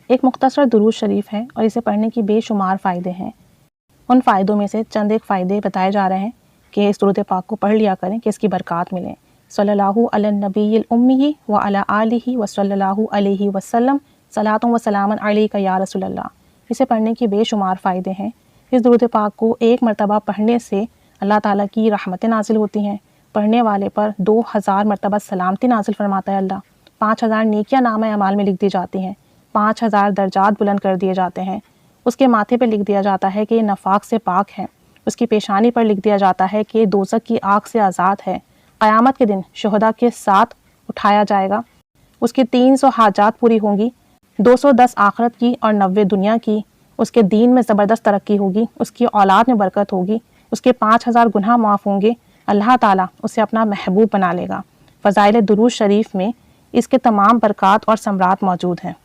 एक मुख्तसर दुरूद शरीफ है और इसे पढ़ने की बेशुमार फ़ायदे हैं। उन फ़ायदों में से चंद एक फ़ायदे बताए जा रहे हैं कि इस दुरूद पाक को पढ़ लिया करें कि इसकी बरक़ात मिलें। सल्लल्लाहु अलन नबीय्यिल उम्मी व अला आलिहि व सल्लल्लाहु अलैहि वसल्लम सलातुन व सलामुन अलैका या रसूलल्लाह। इसे पढ़ने की बेशुमार फ़ायदे हैं। इस दुरूद पाक को एक मरतबा पढ़ने से अल्लाह ताला की रहमतें नाज़िल होती हैं। पढ़ने वाले पर 2000 मरतबा सलामती नाज़िल फरमाता है अल्लाह। 5000 नेकियां नामा अमाल में लिख दी जाती हैं। 5000 दर्जात बुलंद कर दिए जाते हैं। उसके माथे पर लिख दिया जाता है कि ये नफाक से पाक है। उसकी पेशानी पर लिख दिया जाता है कि दोज़ख की आग से आज़ाद है। क़यामत के दिन शुहदा के साथ उठाया जाएगा। उसकी 300 हाजात पूरी होंगी, 210 आखिरत की और 90 दुनिया की। उसके दीन में ज़बरदस्त तरक्की होगी, उसकी औलाद में बरकत होगी, उसके 5000 गुनाह माफ़ होंगे। अल्लाह ताला उसे अपना महबूब बना लेगा। फ़ज़ाइल दुरूद शरीफ में इसके तमाम बरक़ात और समरात मौजूद हैं।